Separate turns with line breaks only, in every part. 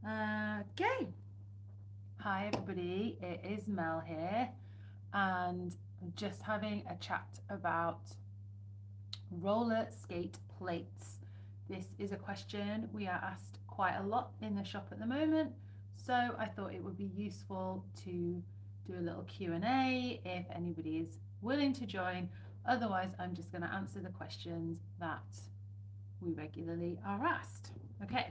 Okay. Hi everybody, it is Mel here, and I'm just having a chat about roller skate plates. This is a question we are asked quite a lot in the shop at the moment, so I thought it would be useful to do a little Q&A if anybody is willing to join. Otherwise, I'm just going to answer the questions that we regularly are asked. Okay.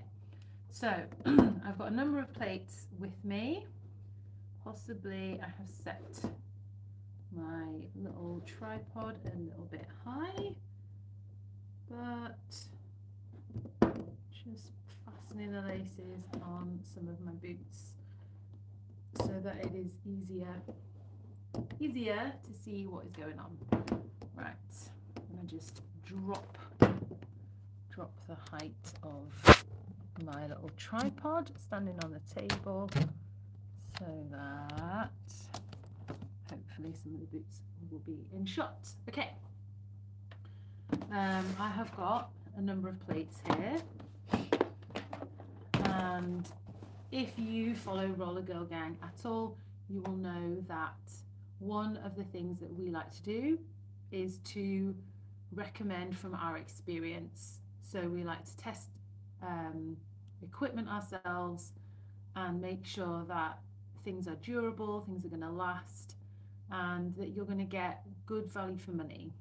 So I've got a number of plates with me. Possibly I have set my little tripod a little bit high, but just fastening the laces on some of my boots so that it is easier to see what is going on. Right, I'm going to just drop the height of my little tripod standing on the table so that hopefully some of the boots will be in shot. Okay, I have got a number of plates here, and if you follow Roller Girl Gang at all, you will know that one of the things that we like to do is to recommend from our experience. So we like to test equipment ourselves and make sure that things are durable, things are going to last, and that you're going to get good value for money,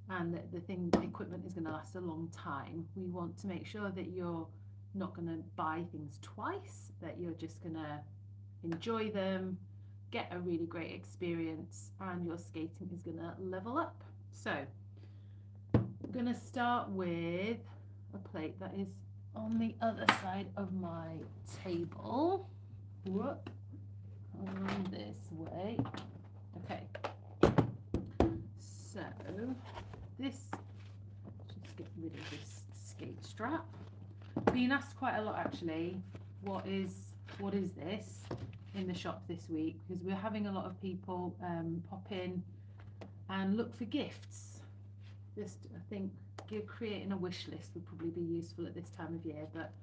and that the equipment is going to last a long time. We want to make sure that you're not going to buy things twice, that you're just going to enjoy them, get a really great experience, and your skating is going to level up. So I'm going to start with a plate that is on the other side of my table. Whoop, on this way. Okay, so this, just get rid of this skate strap. Being asked quite a lot actually, what is this in the shop this week, because we're having a lot of people pop in and look for gifts. Just, I think creating a wish list would probably be useful at this time of year, but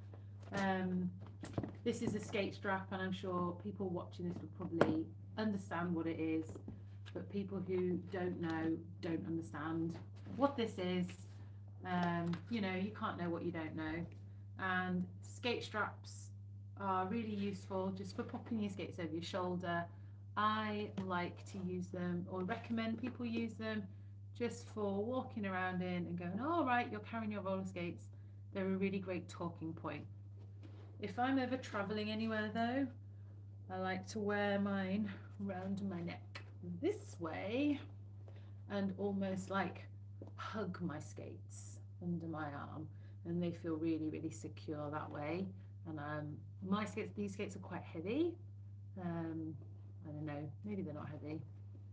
this is a skate strap, and I'm sure people watching this will probably understand what it is, but people who don't know don't understand what this is. You know, you can't know what you don't know, and skate straps are really useful just for popping your skates over your shoulder. I like to use them, or recommend people use them, just for walking around in and going, all right, you're carrying your roller skates. They're a really great talking point. If I'm ever traveling anywhere though, I like to wear mine around my neck this way and almost like hug my skates under my arm, and they feel really, really secure that way. And these skates are quite heavy. I don't know, maybe they're not heavy.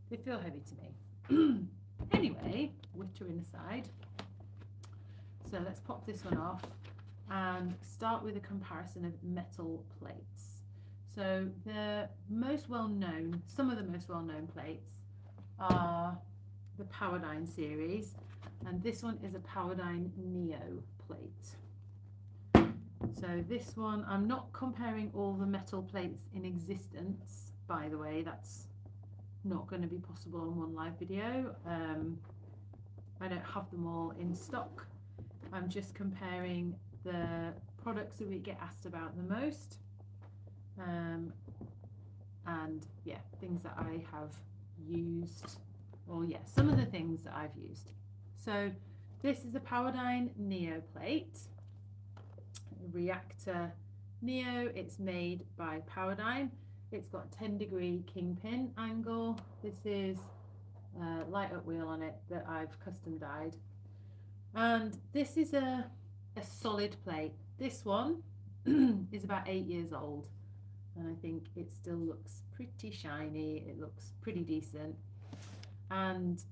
They feel heavy to me. Anyway, wittering aside, so let's pop this one off and start with a comparison of metal plates. So some of the most well-known plates are the Powerdyne series, and this one is a Powerdyne Neo plate. So this one, I'm not comparing all the metal plates in existence, by the way. That's not going to be possible on one live video. I don't have them all in stock. I'm just comparing the products that we get asked about the most, and yeah, things that I have used, or yeah, some of the things that I've used. So this is a Powerdyne Neo plate, Reactor Neo. It's made by Powerdyne. It's got 10-degree kingpin angle. This is a light up wheel on it that I've custom dyed, and this is a solid plate. This one is about 8 years old, and I think it still looks pretty shiny. It looks pretty decent, and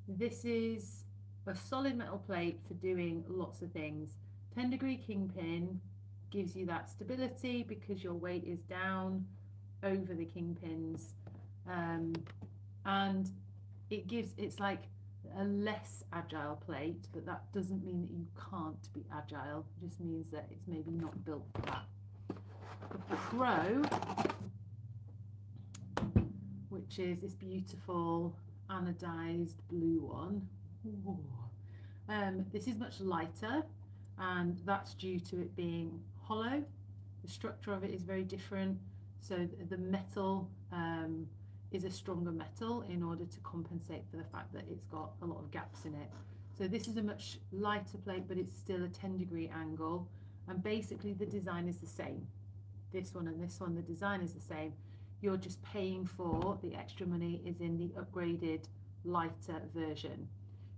this is a solid metal plate for doing lots of things. 10-degree kingpin gives you that stability because your weight is down over the kingpins, and it's like a less agile plate, but that doesn't mean that you can't be agile. It just means that it's maybe not built for that. got the Pro, which is this beautiful anodized blue one. Ooh. This is much lighter, and that's due to it being hollow. The structure of it is very different, so the metal is a stronger metal in order to compensate for the fact that it's got a lot of gaps in it. So this is a much lighter plate, but it's still a 10-degree angle, and basically the design is the same. This one and this one, the design is the same. You're just paying for the extra money is in the upgraded lighter version.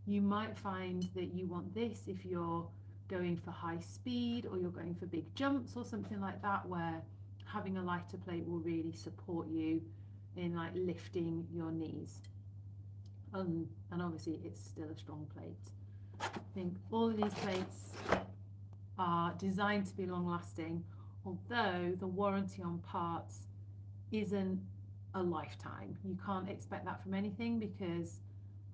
You might find that you want this if you're going for high speed or you're going for big jumps or something like that, where having a lighter plate will really support you in like lifting your knees. And obviously it's still a strong plate. I think all of these plates are designed to be long lasting, although the warranty on parts isn't a lifetime. You can't expect that from anything, because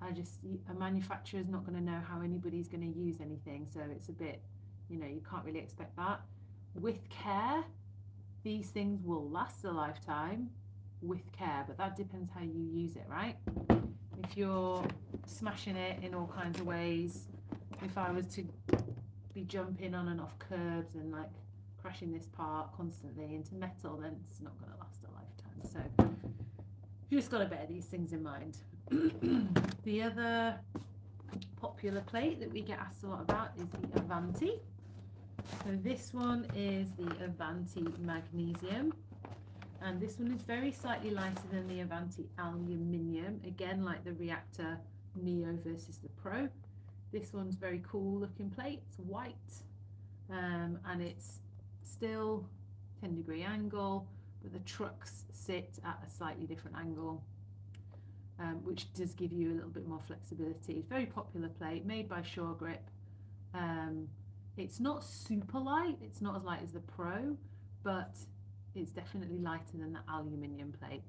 a manufacturer is not going to know how anybody's going to use anything, so it's a bit, you can't really expect that. With care, these things will last a lifetime with care, but that depends how you use it, right? If you're smashing it in all kinds of ways, if I was to be jumping on and off curbs and like crashing this part constantly into metal, then it's not going to last a lifetime. So you just got to bear these things in mind. The other popular plate that we get asked a lot about is the Avanti. So this one is the Avanti Magnesium, and this one is very slightly lighter than the Avanti Aluminium, again like the Reactor Neo versus the Pro. This one's very cool looking plate. It's white, and it's still 10-degree angle, but the trucks sit at a slightly different angle, which does give you a little bit more flexibility. It's a very popular plate, made by Shore Grip. It's not super light, it's not as light as the Pro, but it's definitely lighter than the aluminium plate.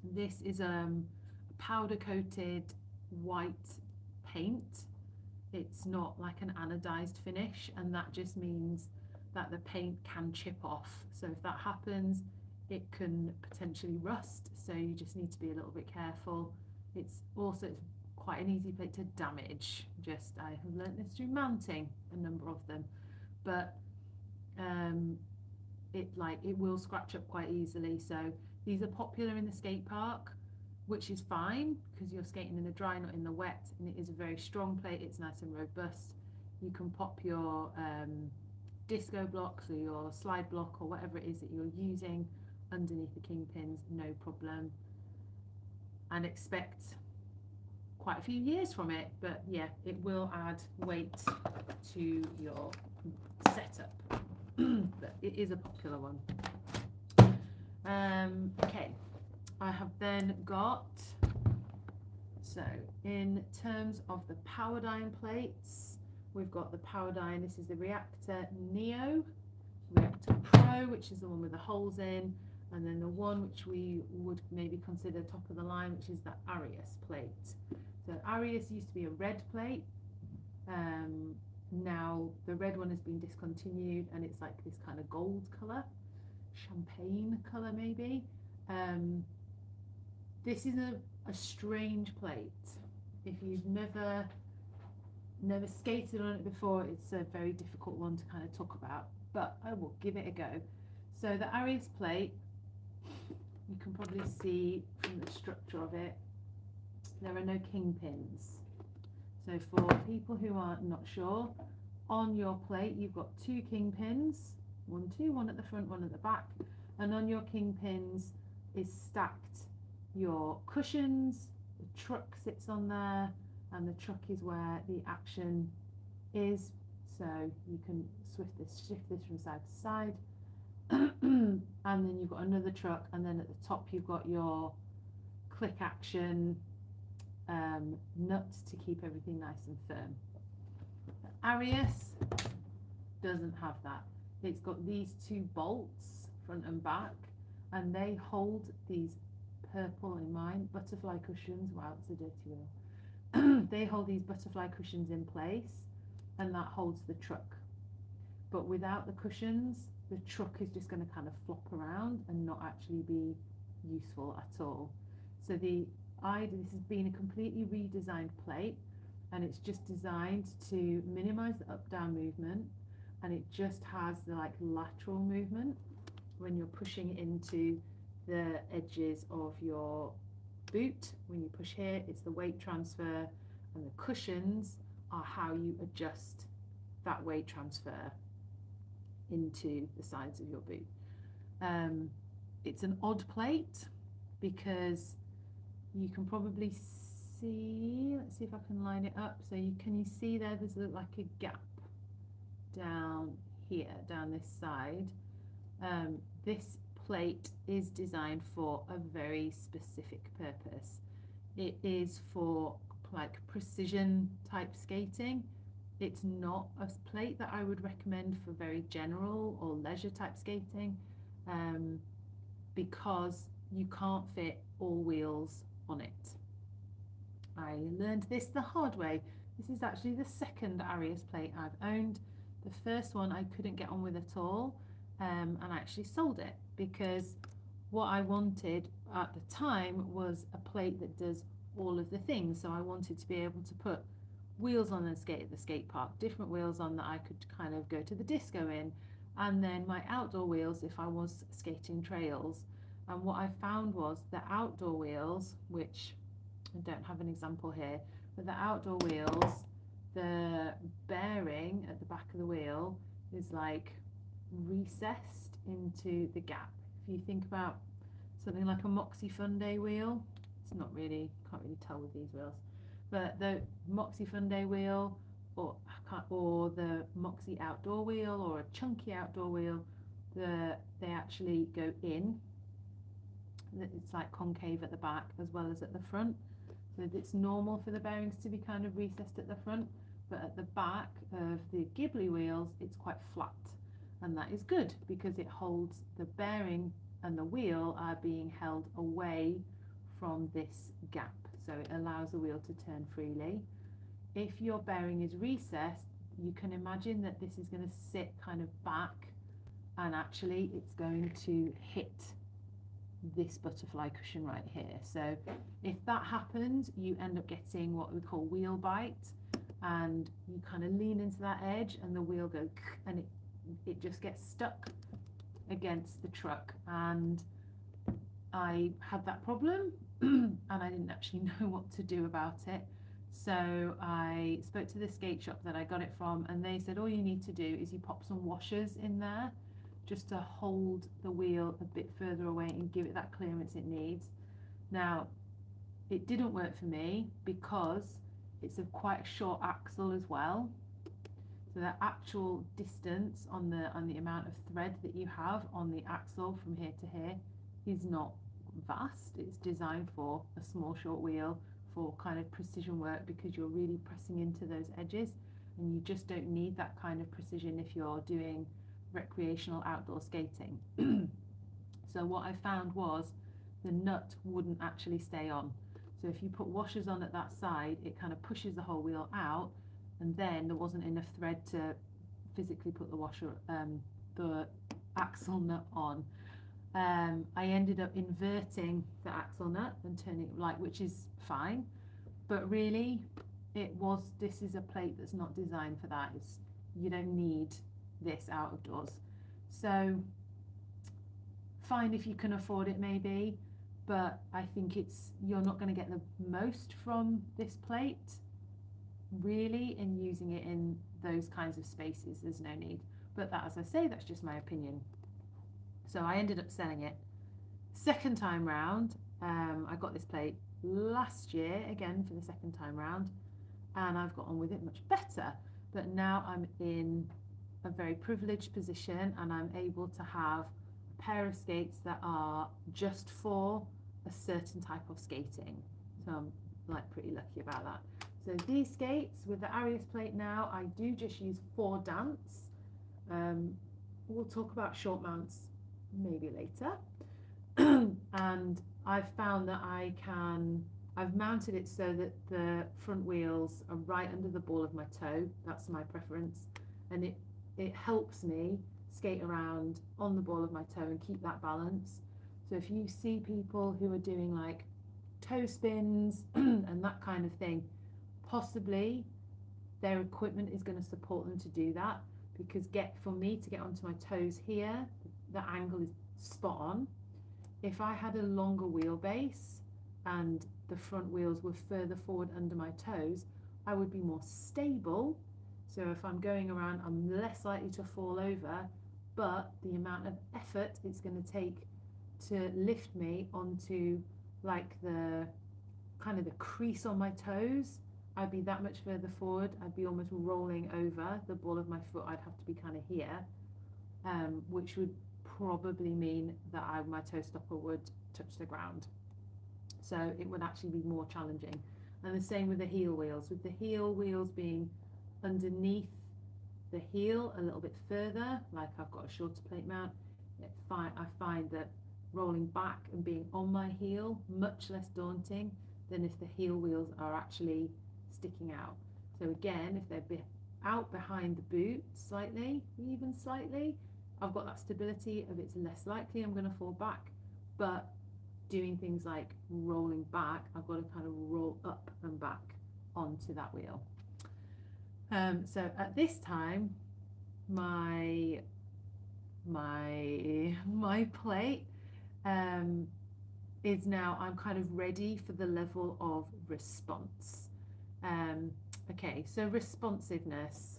This is a powder coated white paint. It's not like an anodized finish, and that just means that the paint can chip off. So if that happens, it can potentially rust, so you just need to be a little bit careful. It's also quite an easy plate to damage. I have learnt this through mounting a number of them, but it will scratch up quite easily. So these are popular in the skate park, which is fine because you're skating in the dry, not in the wet, and it is a very strong plate. It's nice and robust. You can pop your disco blocks or your slide block or whatever it is that you're using underneath the kingpins, no problem, and expect quite a few years from it. But yeah, it will add weight to your setup. But it is a popular one. Okay, I have then got, so in terms of the Powerdyne plates, we've got the Powerdyne. This is the Reactor Neo, Reactor Pro, which is the one with the holes in, and then the one which we would maybe consider top of the line, which is the Aries plate. So Aries used to be a red plate. Now the red one has been discontinued, and it's like this kind of gold colour, champagne colour maybe. This is a strange plate. If you've never skated on it before, it's a very difficult one to kind of talk about, but I will give it a go. So the Aries plate, you can probably see from the structure of it, there are no kingpins. So for people who are not sure, on your plate you've got two kingpins, one at the front, one at the back, and on your kingpins is stacked your cushions. The truck sits on there, and the truck is where the action is, so you can shift this from side to side. And then you've got another truck, and then at the top you've got your click action nut to keep everything nice and firm. The Aries doesn't have that. It's got these two bolts, front and back, and they hold these purple, in mine, butterfly cushions. Wow, it's a dirty wheel. They hold these butterfly cushions in place, and that holds the truck. But without the cushions, the truck is just going to kind of flop around and not actually be useful at all. So this has been a completely redesigned plate, and it's just designed to minimize the up-down movement, and it just has the like lateral movement when you're pushing into the edges of your boot. When you push here, it's the weight transfer, and the cushions are how you adjust that weight transfer into the sides of your boot. It's an odd plate because you can probably see, let's see if I can line it up. So can you see there's like a gap down here, down this side. This plate is designed for a very specific purpose. It is for like precision type skating. It's not a plate that I would recommend for very general or leisure type skating, because you can't fit all wheels on it. I learned this the hard way. This is actually the second Aries plate I've owned. The first one I couldn't get on with at all, and I actually sold it because what I wanted at the time was a plate that does all of the things. So I wanted to be able to put wheels on and skate at the skate park, different wheels on that I could kind of go to the disco in, and then my outdoor wheels if I was skating trails. And what I found was the outdoor wheels, which I don't have an example here, but the outdoor wheels, the bearing at the back of the wheel is like recessed into the gap. If you think about something like a Moxie Fun Day wheel, it's not really, can't really tell with these wheels, but the Moxie Fun Day wheel or the Moxie outdoor wheel or a chunky outdoor wheel, they actually go in. It's like concave at the back as well as at the front. So it's normal for the bearings to be kind of recessed at the front, but at the back of the Ghibli wheels it's quite flat, and that is good because it holds the bearing and the wheel are being held away from this gap, so it allows the wheel to turn freely. If your bearing is recessed, you can imagine that this is going to sit kind of back, and actually it's going to hit this butterfly cushion right here. So if that happens, you end up getting what we call wheel bite, and you kind of lean into that edge and the wheel goes and it just gets stuck against the truck. And I had that problem and I didn't actually know what to do about it. So I spoke to the skate shop that I got it from, and they said all you need to do is you pop some washers in there just to hold the wheel a bit further away and give it that clearance it needs. Now, it didn't work for me because it's quite a short axle as well. So the actual distance on the amount of thread that you have on the axle from here to here is not vast. It's designed for a small short wheel for kind of precision work because you're really pressing into those edges, and you just don't need that kind of precision if you're doing recreational outdoor skating. So what I found was the nut wouldn't actually stay on. So if you put washers on at that side, it kind of pushes the whole wheel out, and then there wasn't enough thread to physically put the axle nut on. I ended up inverting the axle nut and turning it which is fine, but really this is a plate that's not designed for that. You don't need this out of doors. So fine if you can afford it maybe, but I think you're not going to get the most from this plate really in using it in those kinds of spaces. There's no need, but that, as I say, that's just my opinion. So I ended up selling it. Second time round, I got this plate last year again for the second time round, and I've got on with it much better. But now I'm in a very privileged position, and I'm able to have a pair of skates that are just for a certain type of skating. So I'm pretty lucky about that. So these skates with the Aries plate now, I do just use for dance. We'll talk about short mounts maybe later. And I've found that I've mounted it so that the front wheels are right under the ball of my toe. That's my preference, and it helps me skate around on the ball of my toe and keep that balance. So if you see people who are doing like toe spins and that kind of thing, possibly their equipment is going to support them to do that, because for me to get onto my toes here, the angle is spot on. If I had a longer wheelbase and the front wheels were further forward under my toes, I would be more stable. So if I'm going around, I'm less likely to fall over, but the amount of effort it's going to take to lift me onto like the kind of the crease on my toes, I'd be that much further forward. I'd be almost rolling over the ball of my foot. I'd have to be kind of here, which would probably mean that my toe stopper would touch the ground. So it would actually be more challenging. And the same with the heel wheels, with the heel wheels being underneath the heel a little bit further, like I've got a shorter plate mount, I find that rolling back and being on my heel much less daunting than if the heel wheels are actually sticking out. So again, if they're out behind the boot slightly, even slightly, I've got that stability of it's less likely I'm going to fall back. But doing things like rolling back, I've got to kind of roll up and back onto that wheel. So at this time, my plate is now, I'm kind of ready for the level of response. Okay, so responsiveness.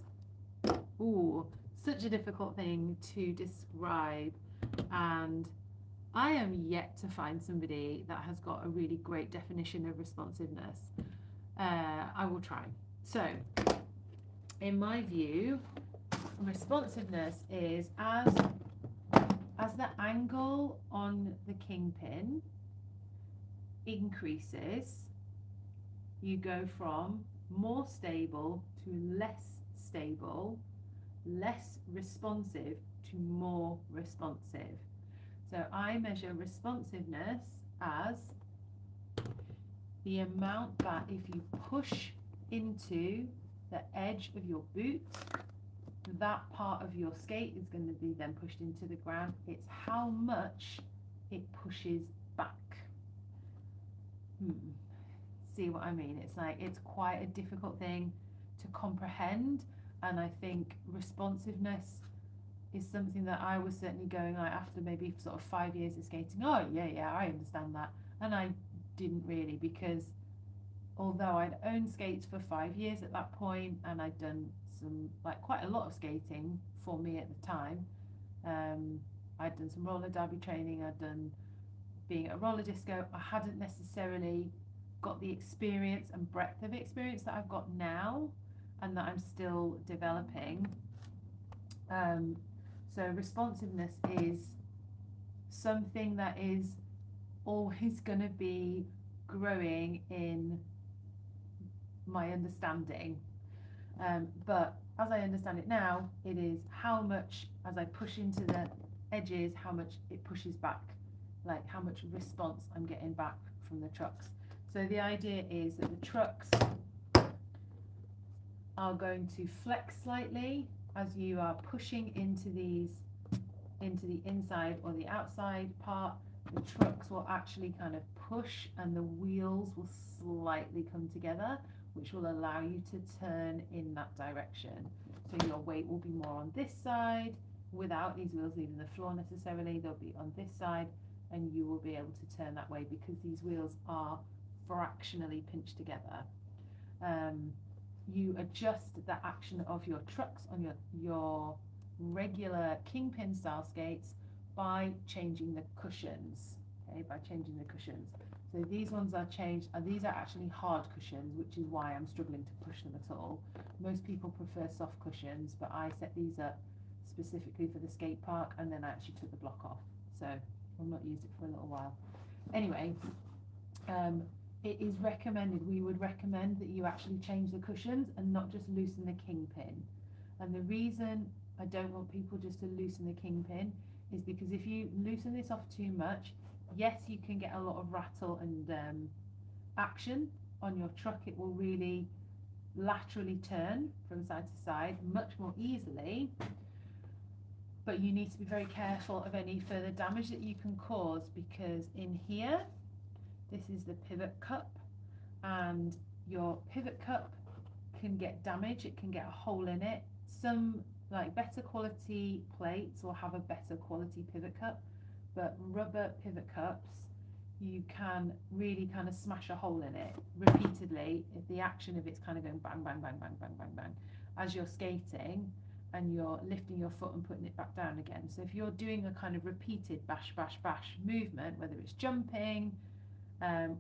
Ooh, such a difficult thing to describe, and I am yet to find somebody that has got a really great definition of responsiveness. I will try. So, in my view, responsiveness is as the angle on the kingpin increases, you go from more stable to less stable, less responsive to more responsive. So I measure responsiveness as the amount that if you push into the edge of your boot, that part of your skate is going to be then pushed into the ground. It's how much it pushes back. See what I mean? It's like, it's quite a difficult thing to comprehend, and I think responsiveness is something that I was certainly going like after maybe sort of 5 years of skating. Oh yeah, I understand that. And I didn't really, because although I'd owned skates for 5 years at that point, and I'd done some, like, quite a lot of skating for me at the time. I'd done some roller derby training, I'd done being at a roller disco. I hadn't necessarily got the experience and breadth of experience that I've got now, and that I'm still developing. So responsiveness is something that is always going to be growing in my understanding. But as I understand it now, it is how much, as I push into the edges, how much it pushes back, like how much response I'm getting back from the trucks. So the idea is that the trucks are going to flex slightly as you are pushing into the inside or the outside part. The trucks will actually kind of push, and the wheels will slightly come together, which will allow you to turn in that direction. So your weight will be more on this side without these wheels leaving the floor necessarily. They'll be on this side, and you will be able to turn that way because these wheels are fractionally pinched together. You adjust the action of your trucks on your regular kingpin style skates by changing the cushions. Okay, by changing the cushions. So these ones are changed, and these are actually hard cushions, which is why I'm struggling to push them at all. Most people prefer soft cushions, but I set these up specifically for the skate park, and then I actually took the block off. So I've not used it for a little while. Anyway, it is recommended, we would recommend that you actually change the cushions and not just loosen the kingpin. And the reason I don't want people just to loosen the kingpin is because if you loosen this off too much, yes, you can get a lot of rattle and action on your truck. It will really laterally turn from side to side much more easily. but you need to be very careful of any further damage that you can cause, because in here, this is the pivot cup, and your pivot cup can get damaged, it can get a hole in it. Some like better quality plates will have a better quality pivot cup, but rubber pivot cups, you can really kind of smash a hole in it repeatedly if the action of it's kind of going bang, bang, bang, bang, bang, bang, bang as you're skating and you're lifting your foot and putting it back down again. So if you're doing a kind of repeated bash, bash, bash movement, whether it's jumping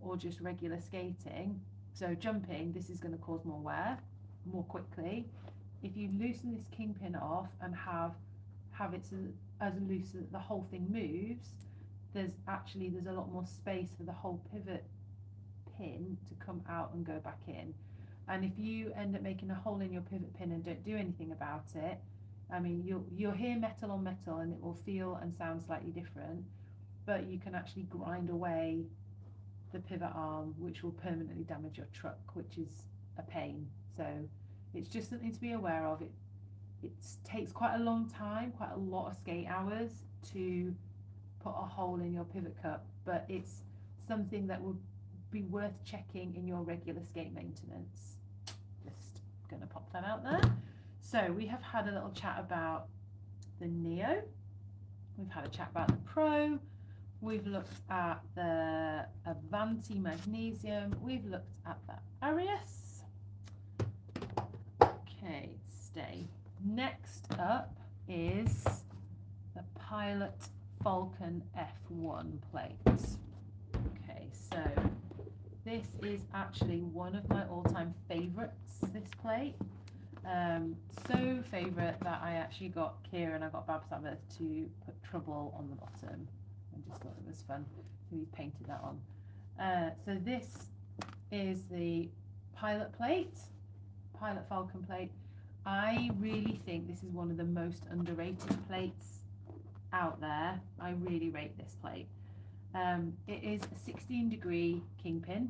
or just regular skating, so jumping, this is going to cause more wear more quickly. If you loosen this kingpin off and have it as loose that the whole thing moves, there's a lot more space for the whole pivot pin to come out and go back in. And if you end up making a hole in your pivot pin and don't do anything about it, I mean, you'll hear metal on metal and it will feel and sound slightly different, but you can actually grind away the pivot arm, which will permanently damage your truck, which is a pain. So it's just something to be aware of. It takes quite a long time, quite a lot of skate hours to put a hole in your pivot cup, but it's something that would be worth checking in your regular skate maintenance. Just gonna pop that out there. So we have had a little chat about the Neo, we've had a chat about the Pro, we've looked at the Avanti Magnesium, we've looked at the Aries. Okay, stay. Next up is the Pilot Falcon F1 plate. Okay, so this is actually one of my all-time favorites, this plate. So favourite that I actually got Kieran, I got Bab Sabbath to put Trouble on the bottom. I just thought it was fun, so he painted that on. So this is the Pilot plate, Pilot Falcon plate. I really think this is one of the most underrated plates out there. I really rate this plate. It is a 16-degree kingpin,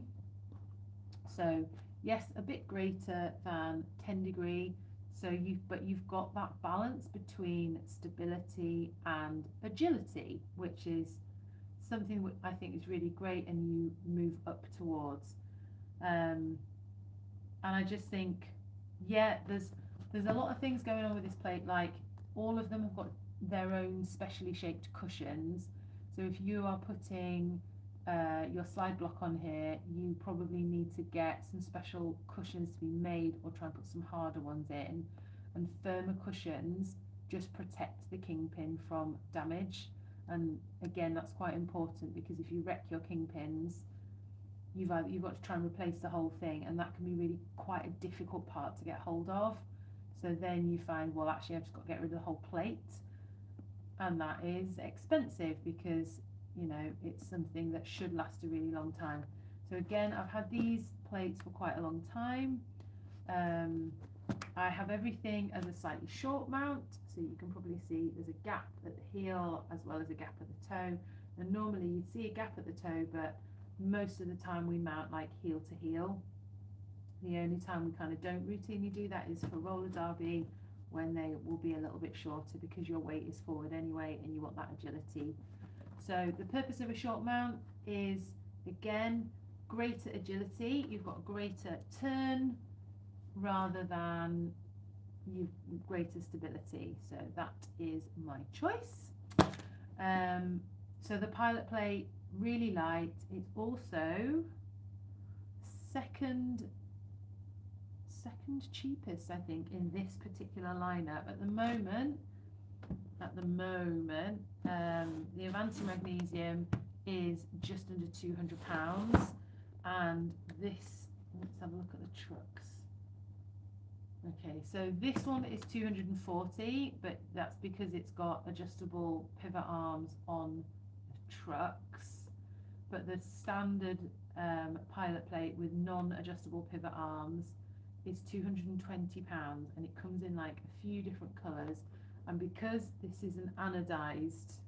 so yes, a bit greater than 10-degree. So you've got that balance between stability and agility, which is something I think is really great, and you move up towards. And I just think, yeah, there's a lot of things going on with this plate. Like, all of them have got their own specially shaped cushions. So if you are putting your slide block on here, you probably need to get some special cushions to be made, or try and put some harder ones in. And firmer cushions just protect the kingpin from damage. And again, that's quite important, because if you wreck your kingpins, you've got to try and replace the whole thing, and that can be really quite a difficult part to get hold of. So then you find, well, actually I've just got to get rid of the whole plate, and that is expensive, because you know it's something that should last a really long time. So again, I've had these plates for quite a long time. I have everything as a slightly short mount, so you can probably see there's a gap at the heel as well as a gap at the toe, and normally you'd see a gap at the toe, but most of the time we mount like heel to heel. The only time we kind of don't routinely do that is for roller derby, when they will be a little bit shorter, because your weight is forward anyway and you want that agility. So the purpose of a short mount is, again, greater agility. You've got greater turn rather than greater stability. So that is my choice. So the Pilot plate, really light. It's also second cheapest, I think, in this particular lineup at the moment. The Avanti Magnesium is just under £200, and this, let's have a look at the trucks. Okay, so this one is 240, but that's because it's got adjustable pivot arms on the trucks. But the standard Pilot plate with non-adjustable pivot arms is £220, and it comes in like a few different colours. And because this is an anodized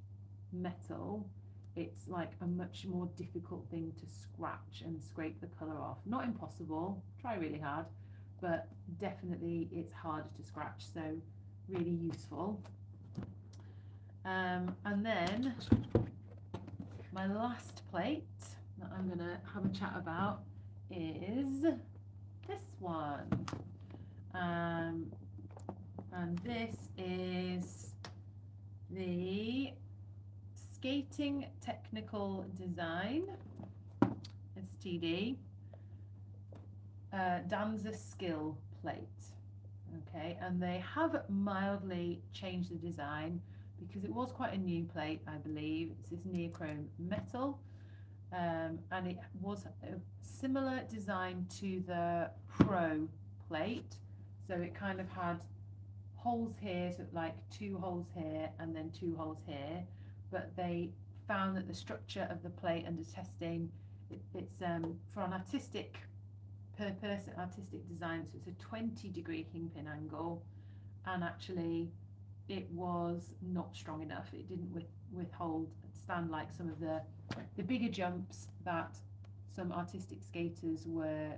metal, it's like a much more difficult thing to scratch and scrape the colour off. Not impossible, try really hard, but definitely it's harder to scratch, so really useful. And then my last plate that I'm going to have a chat about is this one. And this is the Skating Technical Design, STD, Danza Skill plate. Okay, and they have mildly changed the design because it was quite a new plate, I believe. It's this neochrome metal, and it was a similar design to the Pro plate. So it kind of had holes here, so like 2 holes here and then 2 holes here. But they found that the structure of the plate under testing, it's for an artistic purpose, artistic design, so it's a 20-degree kingpin angle, and actually it was not strong enough. It didn't stand like some of the bigger jumps that some artistic skaters were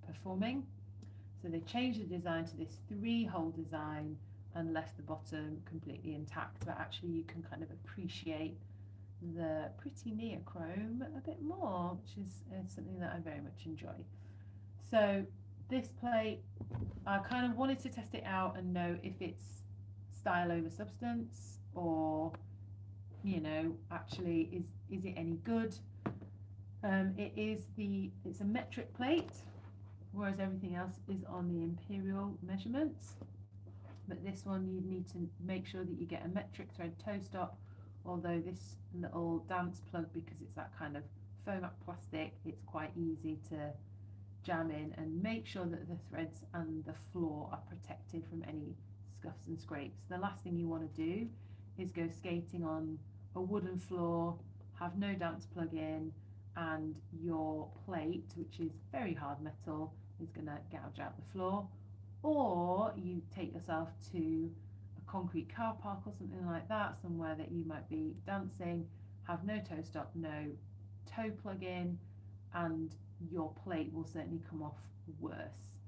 performing. So they changed the design to this 3-hole design and left the bottom completely intact, but actually you can kind of appreciate the pretty neochrome a bit more, which is something that I very much enjoy. So this plate, I kind of wanted to test it out and know if it's style over substance, or, you know, actually is it any good. It's a metric plate, whereas everything else is on the imperial measurements. But this one, you need to make sure that you get a metric thread toe stop, although this little dance plug, because it's that kind of foam plastic, it's quite easy to jam in, and make sure that the threads and the floor are protected from any scuffs and scrapes. The last thing you want to do is go skating on a wooden floor, have no dance plug in, and your plate, which is very hard metal, is going to gouge out the floor. Or you take yourself to a concrete car park or something like that, somewhere that you might be dancing, have no toe stop, no toe plug in, and your plate will certainly come off worse.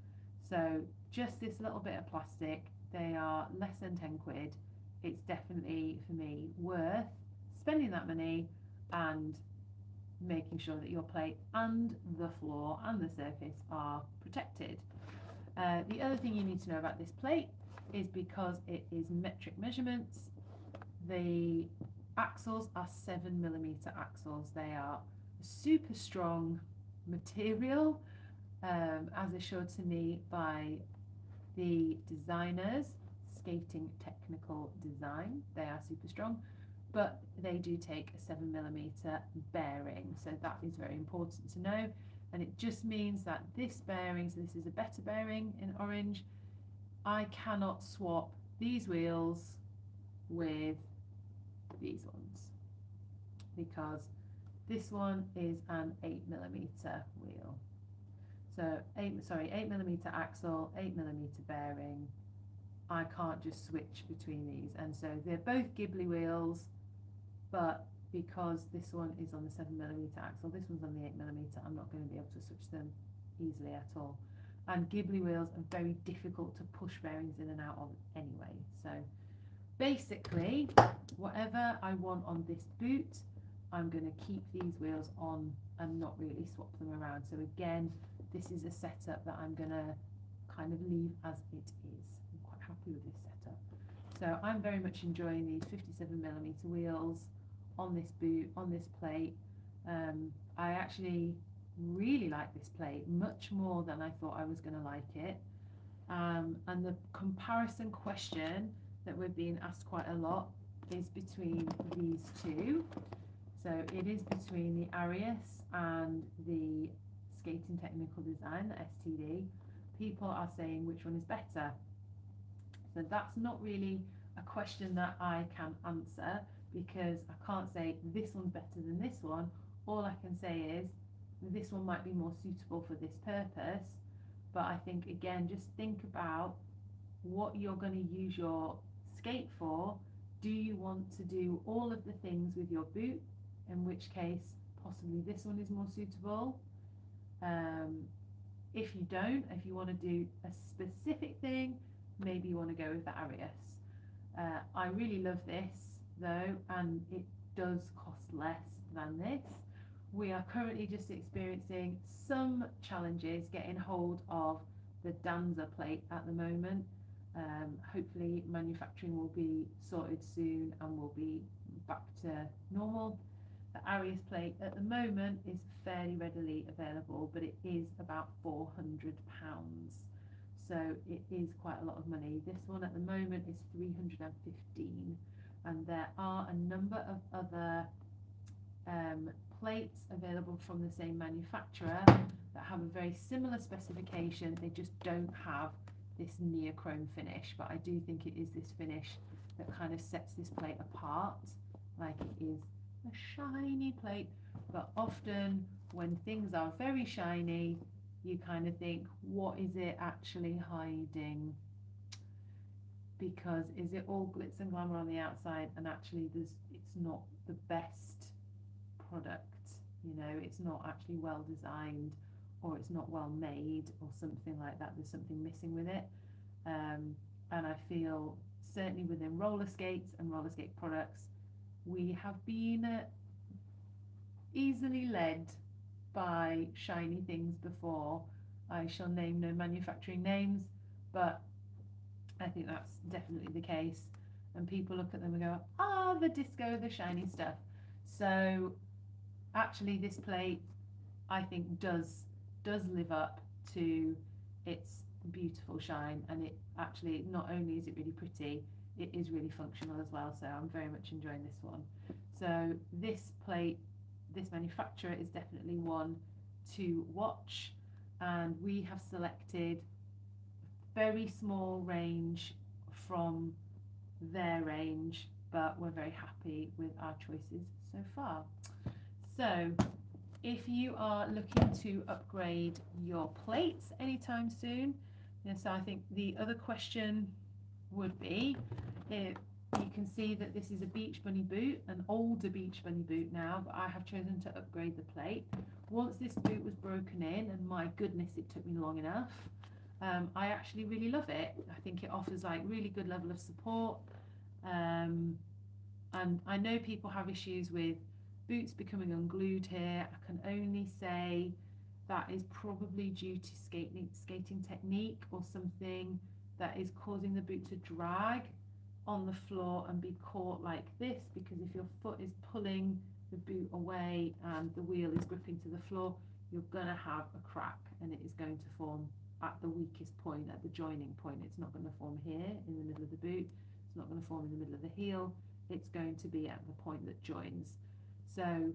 So just this little bit of plastic, they are less than 10 quid. It's definitely, for me, worth spending that money and making sure that your plate and the floor and the surface are protected. The other thing you need to know about this plate is, because it is metric measurements, the axles are 7mm axles. They are super strong material, as assured to me by the designers, Skating Technical Design. They are super strong, but they do take a 7mm bearing, so that is very important to know. And it just means that this bearing, so this is a better bearing in orange, I cannot swap these wheels with these ones, because this one is an 8mm wheel. So 8mm axle, 8mm bearing. I can't just switch between these, and so they're both Ghibli wheels, but because this one is on the 7mm axle, this one's on the 8mm, I'm not going to be able to switch them easily at all. And Ghibli wheels are very difficult to push bearings in and out of anyway. So basically, whatever I want on this boot, I'm going to keep these wheels on and not really swap them around. So again, this is a setup that I'm going to kind of leave as it is. I'm quite happy with this setup. So I'm very much enjoying these 57mm wheels on this boot, on this plate. I actually really like this plate, much more than I thought I was going to like it. And the comparison question that we're being asked quite a lot is between these two. So it is between the Aries and the Skating Technical Design, the STD. People are saying which one is better. So that's not really a question that I can answer, because I can't say this one's better than this one. All I can say is this one might be more suitable for this purpose. But I think, again, just think about what you're going to use your skate for. Do you want to do all of the things with your boot, in which case possibly this one is more suitable? If you don't, if you want to do a specific thing, maybe you want to go with the Aries. I really love this. though, and it does cost less than this. We are currently just experiencing some challenges getting hold of the Danza plate at the moment. Hopefully manufacturing will be sorted soon and we'll be back to normal. The Aries plate at the moment is fairly readily available, but it is about £400. So it is quite a lot of money. This one at the moment is 315, and there are a number of other plates available from the same manufacturer that have a very similar specification. They just don't have this neochrome finish, but I do think it is this finish that kind of sets this plate apart. Like, it is a shiny plate, but often when things are very shiny, you kind of think, what is it actually hiding? Because is it all glitz and glamour on the outside, and actually it's not the best product, you know, it's not actually well designed, or it's not well made, or something like that. There's something missing with it. And I feel certainly within roller skates and roller skate products, we have been easily led by shiny things before. I shall name no manufacturing names, but I think that's definitely the case. And people look at them and go, ah, the disco, the shiny stuff. So actually this plate, I think, does live up to its beautiful shine, and it actually, not only is it really pretty, it is really functional as well. So I'm very much enjoying this one. So this plate, this manufacturer, is definitely one to watch, and we have selected very small range from their range, but we're very happy with our choices so far. So if you are looking to upgrade your plates anytime soon, so I think the other question would be, if you can see that this is a Beach Bunny boot, an older Beach Bunny boot now, but I have chosen to upgrade the plate. Once this boot was broken in, and my goodness, it took me long enough, I actually really love it. I think it offers like really good level of support, and I know people have issues with boots becoming unglued here. I can only say that is probably due to skating technique or something that is causing the boot to drag on the floor and be caught like this, because if your foot is pulling the boot away and the wheel is gripping to the floor, you're going to have a crack, and it is going to form at the weakest point, at the joining point. It's not going to form here in the middle of the boot, it's not going to form in the middle of the heel, it's going to be at the point that joins. So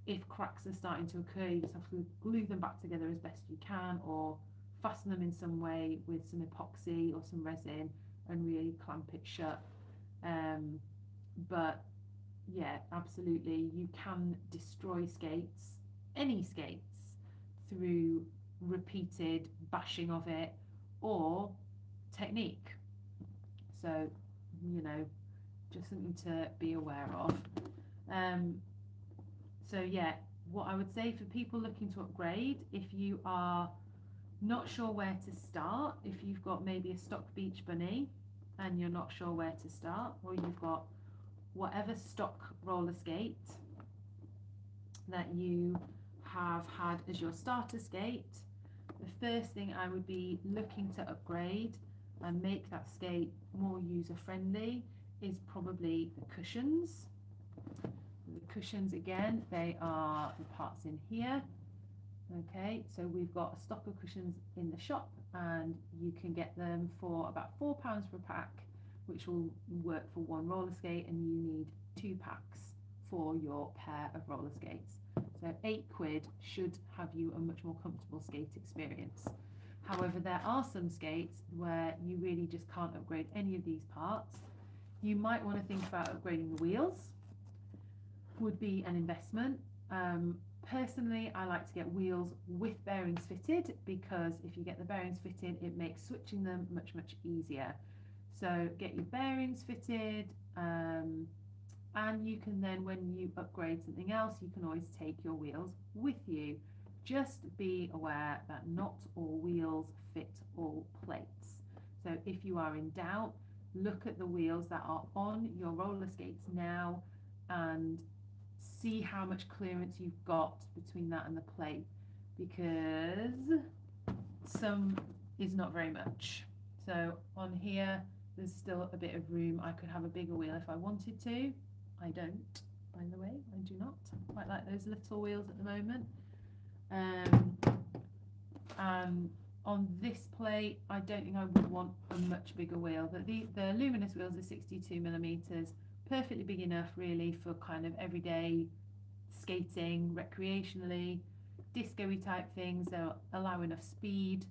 if cracks are starting to occur, you just have to glue them back together as best you can, or fasten them in some way with some epoxy or some resin and really clamp it shut. But yeah, absolutely, you can destroy skates, any skates, through repeated bashing of it or technique. So, you know, just something to be aware of. So yeah, what I would say for people looking to upgrade, if you are not sure where to start, if you've got maybe a stock Beach Bunny and you're not sure where to start, or you've got whatever stock roller skate that you have had as your starter skate, the first thing I would be looking to upgrade and make that skate more user friendly is probably the cushions. The cushions, again, they are the parts in here. Okay, so we've got a stock of cushions in the shop, and you can get them for about £4 per pack, which will work for one roller skate, and you need 2 packs for your pair of roller skates. So £8 should have you a much more comfortable skate experience. However, there are some skates where you really just can't upgrade any of these parts. You might want to think about upgrading the wheels. Would be an investment. Personally, I like to get wheels with bearings fitted, because if you get the bearings fitted, it makes switching them much easier. So get your bearings fitted, and you can then, when you upgrade something else, you can always take your wheels with you. Just be aware that not all wheels fit all plates. So if you are in doubt, look at the wheels that are on your roller skates now and see how much clearance you've got between that and the plate, because some is not very much. So on here there's still a bit of room. I could have a bigger wheel if I wanted to. I don't, by the way. I do not. I quite like those little wheels at the moment. And on this plate I don't think I would want a much bigger wheel, but the luminous wheels are 62 millimeters, perfectly big enough really for kind of everyday skating, recreationally, disco-y type things. They'll allow enough speed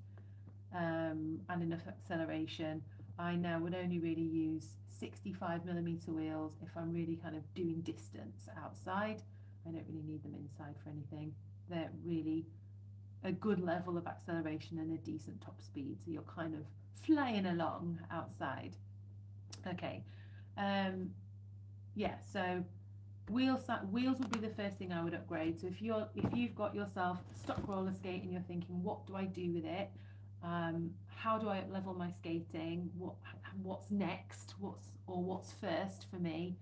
and enough acceleration. I now would only really use 65 millimeter wheels if I'm really kind of doing distance outside. I don't really need them inside for anything. They're really a good level of acceleration and a decent top speed, so you're kind of flying along outside. Okay, yeah, so wheels would be the first thing I would upgrade. So if you've got yourself a stock roller skate and you're thinking, what do I do with it? How do I up level my skating? What's next? What's first for me?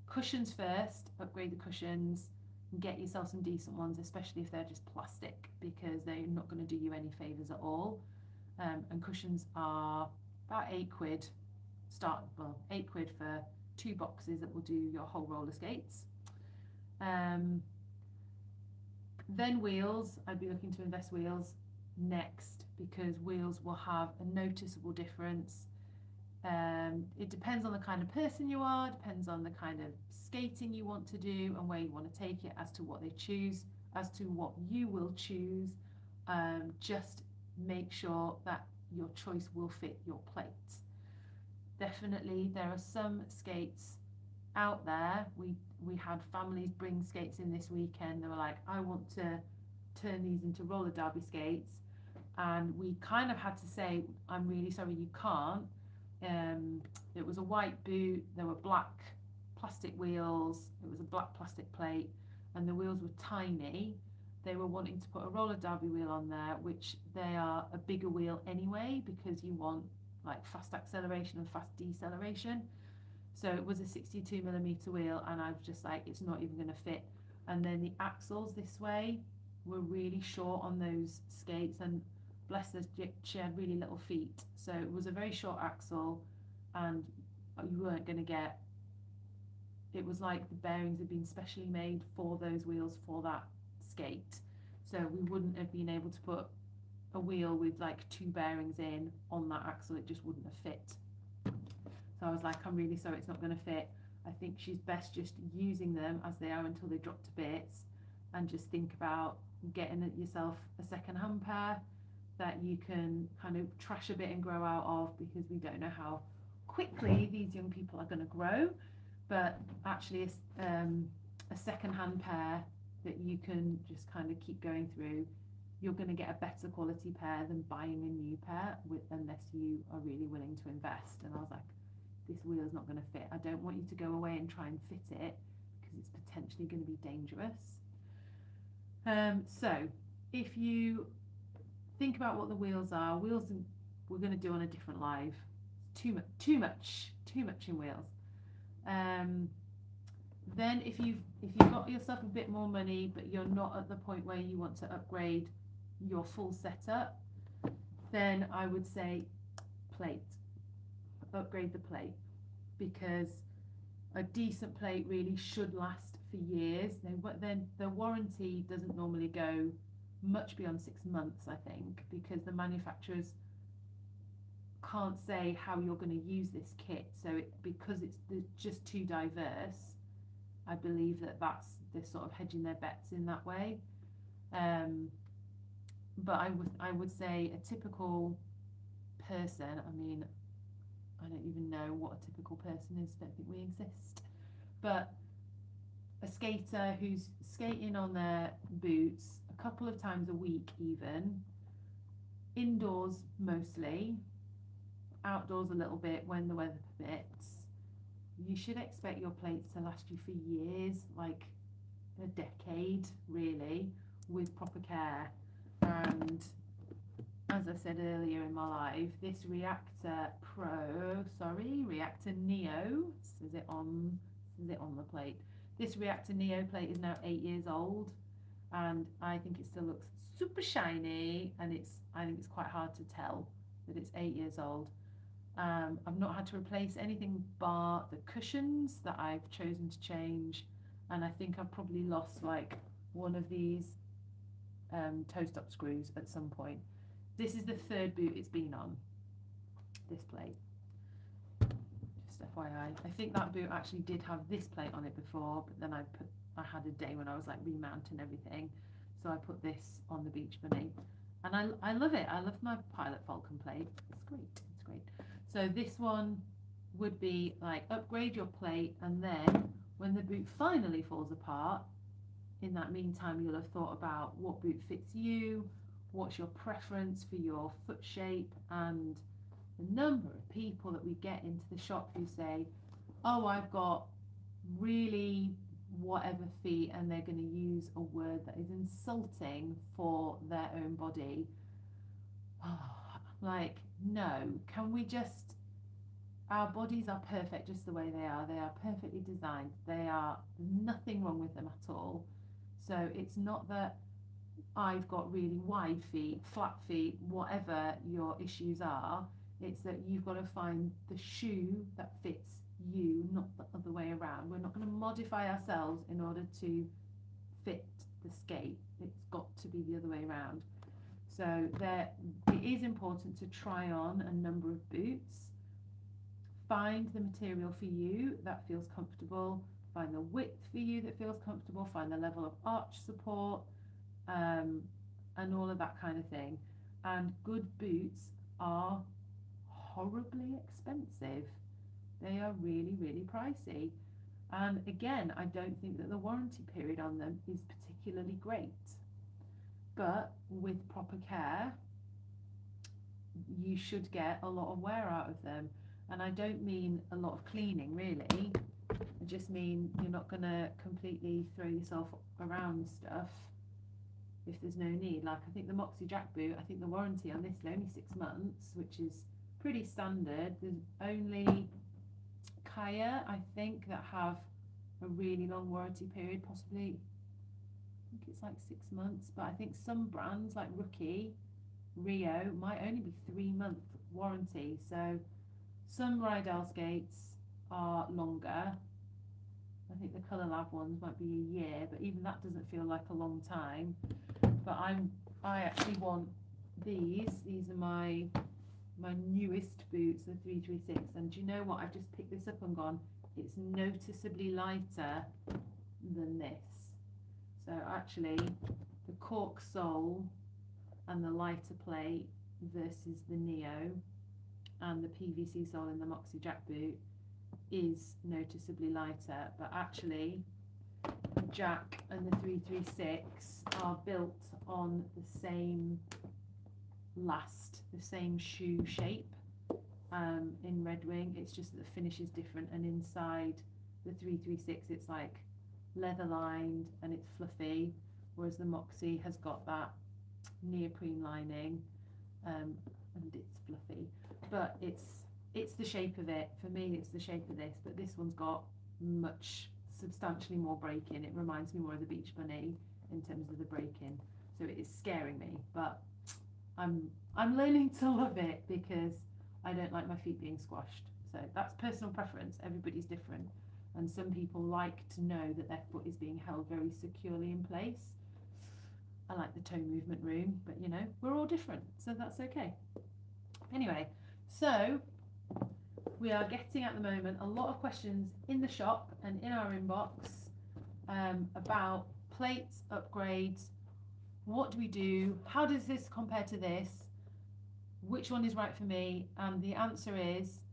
Cushions first. Upgrade the cushions and get yourself some decent ones, especially if they're just plastic, because they're not going to do you any favors at all. And cushions are about £8. £8 for 2 boxes that will do your whole roller skates. Then wheels, I'd be looking to invest wheels next, because wheels will have a noticeable difference. It depends on the kind of person you are, depends on the kind of skating you want to do and where you want to take it, as to what they choose, as to what you will choose. Just make sure that your choice will fit your plate. Definitely there are some skates out there. We had families bring skates in this weekend. They were like, I want to turn these into roller derby skates, and we kind of had to say, I'm really sorry, you can't. It was a white boot, there were black plastic wheels, it was a black plastic plate, and the wheels were tiny. They were wanting to put a roller derby wheel on there, which they are a bigger wheel anyway, because you want like fast acceleration and fast deceleration. So it was a 62 millimeter wheel, and I was just like, it's not even going to fit. And then the axles this way were really short on those skates, and bless her, she had really little feet, so it was a very short axle, and you weren't going to get, it was like the bearings had been specially made for those wheels for that skate, so we wouldn't have been able to put a wheel with like 2 bearings in on that axle. It just wouldn't have fit. So I was like, I'm really sorry, it's not going to fit. I think she's best just using them as they are until they drop to bits, and just think about getting yourself a second-hand pair that you can kind of trash a bit and grow out of, because we don't know how quickly these young people are going to grow. But actually a second-hand pair that you can just kind of keep going through, you're going to get a better quality pair than buying a new pair, unless you are really willing to invest. And I was like, this wheel is not going to fit. I don't want you to go away and try and fit it, because it's potentially going to be dangerous. So if you think about what the wheels are, wheels we're going to do on a different live. Too much in wheels. Then if you've got yourself a bit more money, but you're not at the point where you want to upgrade your full setup, then I would say plate. Upgrade the plate, because a decent plate really should last for years. Then the warranty doesn't normally go much beyond 6 months, I think, because the manufacturers can't say how you're going to use this kit. So because it's just too diverse, I believe they're sort of hedging their bets in that way. But I would say a typical person, I mean, I don't even know what a typical person is, don't think we exist, but a skater who's skating on their boots a couple of times a week, even indoors mostly, outdoors a little bit when the weather permits, you should expect your plates to last you for years, like a decade really, with proper care. And as I said earlier in my live, this Reactor Neo, says it on the plate. This Reactor Neo plate is now 8 years old, and I think it still looks super shiny, and I think it's quite hard to tell that it's 8 years old. I've not had to replace anything bar the cushions that I've chosen to change, and I think I've probably lost like one of these toe stop screws at some point. This is the third boot it's been on, this plate. Just FYI. I think that boot actually did have this plate on it before, but then I had a day when I was like remounting everything, so I put this on the Beach Bunny, and I love it. I love my Pilot Falcon plate. It's great. It's great. So this one would be like upgrade your plate, and then when the boot finally falls apart, in that meantime you'll have thought about what boot fits you, what's your preference for your foot shape, and the number of people that we get into the shop who say, oh, I've got really whatever feet, and they're going to use a word that is insulting for their own body. Like, no, can we just, our bodies are perfect just the way they are perfectly designed, there's nothing wrong with them at all. So it's not that I've got really wide feet, flat feet, whatever your issues are, it's that you've got to find the shoe that fits you, not the other way around. We're not going to modify ourselves in order to fit the skate. It's got to be the other way around. So it is important to try on a number of boots, find the material for you that feels comfortable, find the width for you that feels comfortable, find the level of arch support, and all of that kind of thing. And good boots are horribly expensive. They are really, really pricey. And again, I don't think that the warranty period on them is particularly great. But with proper care, you should get a lot of wear out of them. And I don't mean a lot of cleaning, really. I just mean you're not going to completely throw yourself around stuff if there's no need. Like, I think the Moxie Jack boot, I think the warranty on this is only 6 months, which is pretty standard. There's only Kaya, I think, that have a really long warranty period, possibly, I think it's like 6 months, but I think some brands like Rookie, Rio, might only be 3-month warranty. So some Rydell skates are longer. I think the Colour Lab ones might be a year, but even that doesn't feel like a long time. But I actually want these. These are my newest boots, the 336. And do you know what? I've just picked this up and gone, it's noticeably lighter than this. So actually, the cork sole and the lighter plate versus the Neo and the PVC sole in the Moxie Jack boot is noticeably lighter, but actually the Jack and the 336 are built on the same shoe shape in Red Wing. It's just that the finish is different, and inside the 336 it's like leather lined and it's fluffy, whereas the Moxie has got that neoprene lining and it's fluffy, but it's the shape of it. For me, it's the shape of this, but this one's got substantially more break-in. It reminds me more of the Beach Bunny in terms of the break-in, so it is scaring me, but I'm learning to love it because I don't like my feet being squashed. So that's personal preference. Everybody's different, and some people like to know that their foot is being held very securely in place. I like the toe movement room, but you know, we're all different, so that's okay. Anyway, so we are getting at the moment a lot of questions in the shop and in our inbox about plates, upgrades. What do we do? How does this compare to this? Which one is right for me? And the answer is,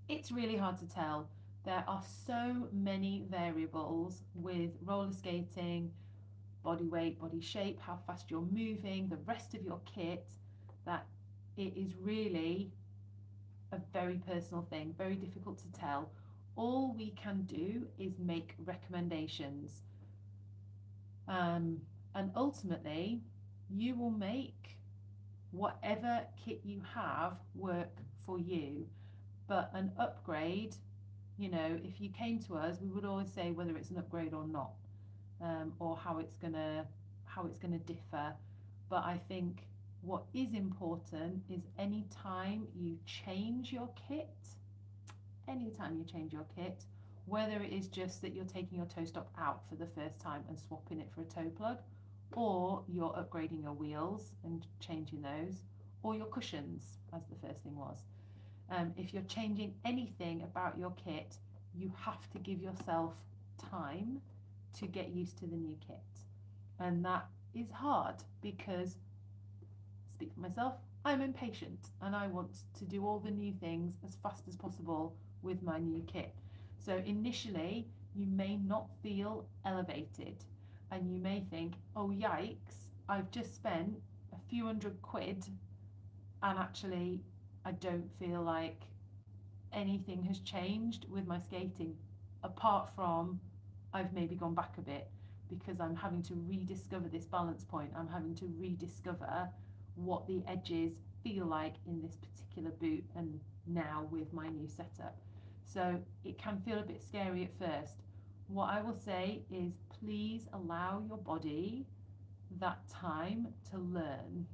it's really hard to tell. There are so many variables with roller skating, body weight, body shape, how fast you're moving, the rest of your kit, that it is really a very personal thing, very difficult to tell. All we can do is make recommendations. And ultimately, you will make whatever kit you have work for you. But an upgrade, you know, if you came to us, we would always say whether it's an upgrade or not, or how it's gonna differ. But I think what is important is anytime you change your kit, whether it is just that you're taking your toe stop out for the first time and swapping it for a toe plug, or you're upgrading your wheels and changing those, or your cushions, as the first thing was. If you're changing anything about your kit, you have to give yourself time to get used to the new kit. And that is hard because, speak for myself, I'm impatient and I want to do all the new things as fast as possible with my new kit. So initially, you may not feel elevated and you may think, oh yikes, I've just spent a few £100 and actually I don't feel like anything has changed with my skating, apart from I've maybe gone back a bit because I'm having to rediscover this balance point. I'm having to rediscover what the edges feel like in this particular boot and now with my new setup. So it can feel a bit scary at first. What I will say is please allow your body that time to learn.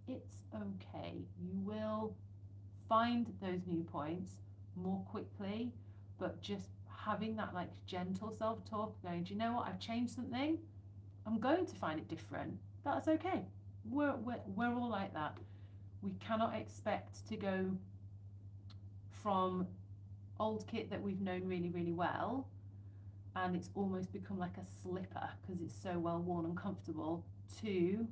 It's okay. You will find those new points more quickly, but just having that like gentle self-talk going, do you know what, I've changed something, I'm going to find it different. That's okay. We're all like that. We cannot expect to go from old kit that we've known really, really well, and it's almost become like a slipper because it's so well worn and comfortable, to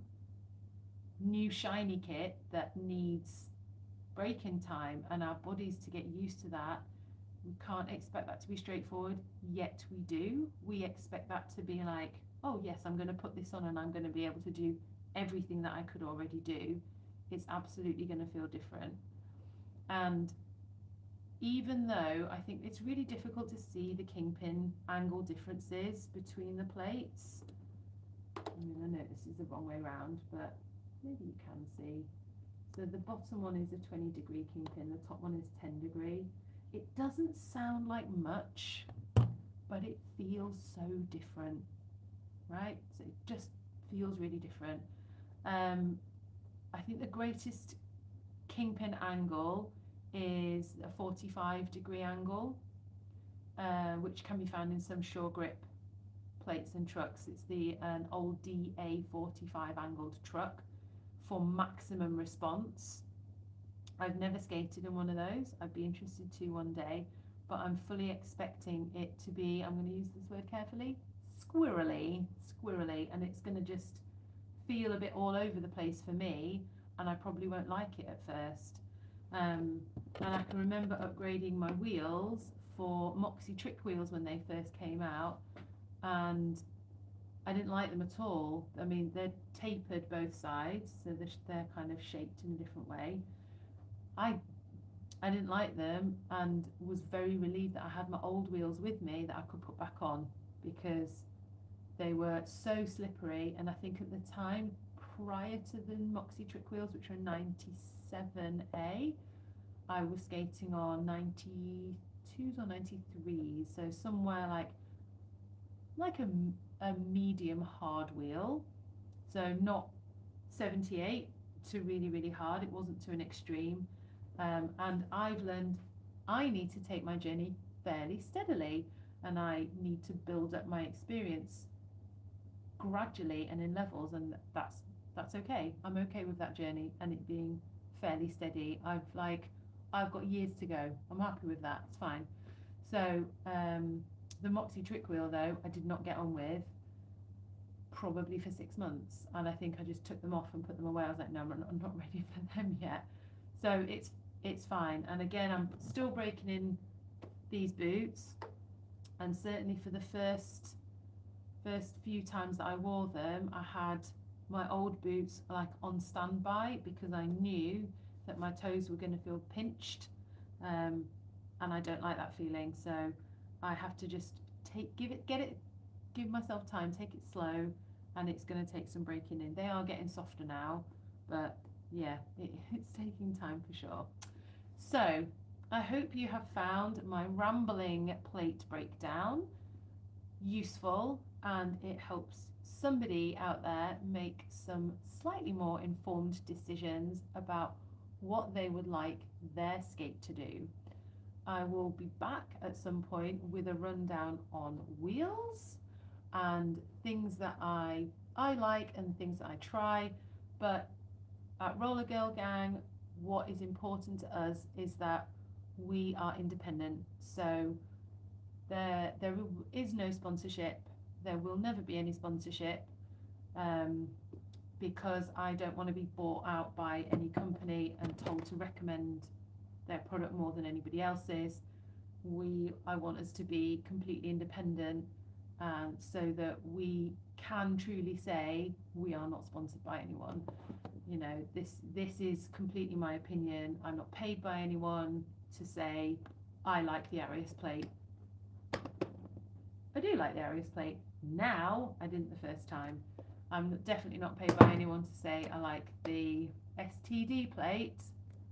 new shiny kit that needs break-in time and our bodies to get used to that. We can't expect that to be straightforward, yet we do. We expect that to be like, oh yes, I'm going to put this on and I'm going to be able to do everything that I could already do. It's absolutely going to feel different. And even though I think it's really difficult to see the kingpin angle differences between the plates, I mean, I know this is the wrong way around, but maybe you can see. So the bottom one is a 20-degree kingpin, the top one is 10-degree. It doesn't sound like much, but it feels so different, right? So it just feels really different. I think the greatest kingpin angle is a 45-degree angle, which can be found in some Shore Grip plates and trucks. It's an old DA45 angled truck for maximum response. I've never skated in one of those. I'd be interested to one day, but I'm fully expecting it to be, I'm going to use this word carefully, squirrely, and it's going to just feel a bit all over the place for me, and I probably won't like it at first. And I can remember upgrading my wheels for Moxie trick wheels when they first came out, and I didn't like them at all. I mean, they're tapered both sides, so they're kind of shaped in a different way. I didn't like them and was very relieved that I had my old wheels with me that I could put back on, because they were so slippery. And I think at the time, prior to the Moxie trick wheels, which are 97A, I was skating on 92s or 93s, so somewhere like a medium hard wheel, so not 78 to really, really hard. It wasn't to an extreme. And I've learned I need to take my journey fairly steadily, and I need to build up my experience gradually and in levels, and that's okay. I'm okay with that journey and it being fairly steady. I've got years to go. I'm happy with that. It's fine. So the Moxie trick wheel, though, I did not get on with probably for 6 months, and I think I just took them off and put them away. I was like, no, I'm not ready for them yet. So it's fine. And again, I'm still breaking in these boots, and certainly for the first few times that I wore them, I had my old boots like on standby, because I knew that my toes were going to feel pinched, and I don't like that feeling. So I have to just give myself time, take it slow, and it's going to take some breaking in. They are getting softer now, but yeah, it's taking time for sure. So I hope you have found my rambling plate breakdown useful, and it helps somebody out there make some slightly more informed decisions about what they would like their skate to do. I will be back at some point with a rundown on wheels and things that I like and things that I try. But at Roller Girl Gang, what is important to us is that we are independent. So there is no sponsorship. There will never be any sponsorship, because I don't want to be bought out by any company and told to recommend their product more than anybody else's. I want us to be completely independent, so that we can truly say we are not sponsored by anyone. You know, this is completely my opinion. I'm not paid by anyone to say I like the Aries plate. I do like the Aries plate now. I didn't the first time. I'm definitely not paid by anyone to say I like the STD plate.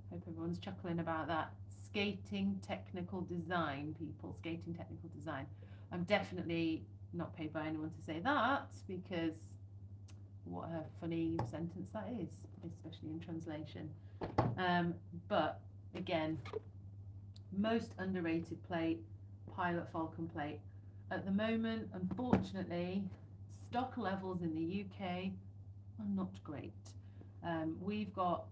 Hope everyone's chuckling about that. Skating technical design, people. Skating technical design. I'm definitely not paid by anyone to say that, because what a funny sentence that is, especially in translation. But again, most underrated plate, Pilot Falcon plate. At the moment, unfortunately, stock levels in the UK are not great. We've got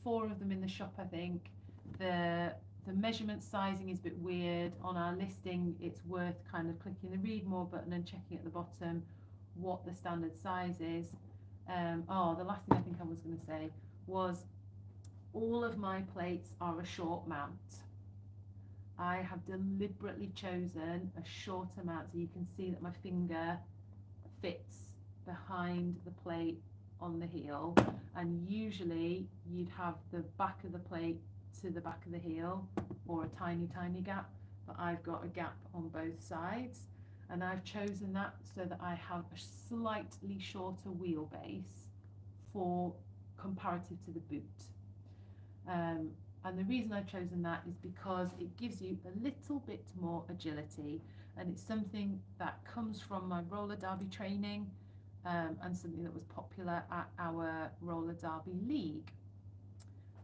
4 of them in the shop, I think. The measurement sizing is a bit weird. On our listing, it's worth kind of clicking the read more button and checking at the bottom what the standard size is. The last thing I think I was going to say was all of my plates are a short mount. I have deliberately chosen a shorter mount so you can see that my finger fits behind the plate on the heel, and usually you'd have the back of the plate to the back of the heel, or a tiny gap, but I've got a gap on both sides, and I've chosen that so that I have a slightly shorter wheelbase for comparative to the boot. And the reason I've chosen that is because it gives you a little bit more agility, and it's something that comes from my roller derby training, and something that was popular at our roller derby league.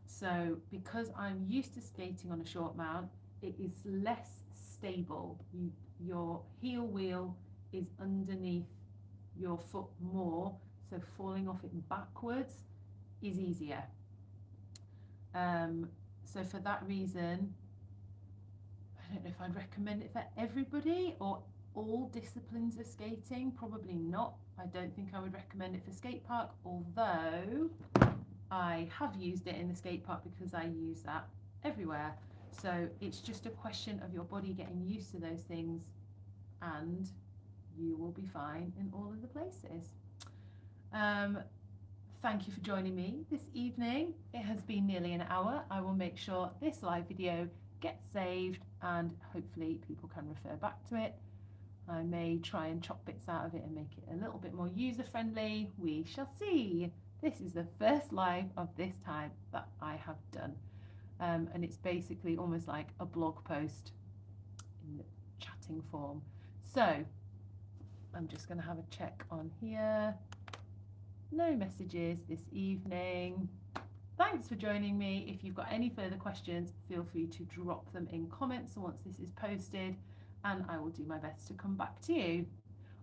So because I'm used to skating on a short mount, it is less stable. Your heel wheel is underneath your foot more, so falling off it backwards is easier. So for that reason, I don't know if I'd recommend it for everybody or all disciplines of skating. Probably not. I don't think I would recommend it for skate park, although I have used it in the skate park because I use that everywhere. So it's just a question of your body getting used to those things, and you will be fine in all of the places. Thank you for joining me this evening. It has been nearly an hour. I will make sure this live video gets saved and hopefully people can refer back to it. I may try and chop bits out of it and make it a little bit more user friendly. We shall see. This is the first live of this type that I have done. And it's basically almost like a blog post in the chatting form. So I'm just going to have a check on here. No messages this evening. Thanks for joining me. If you've got any further questions, feel free to drop them in comments once this is posted, and I will do my best to come back to you.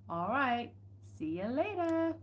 All right, see you later.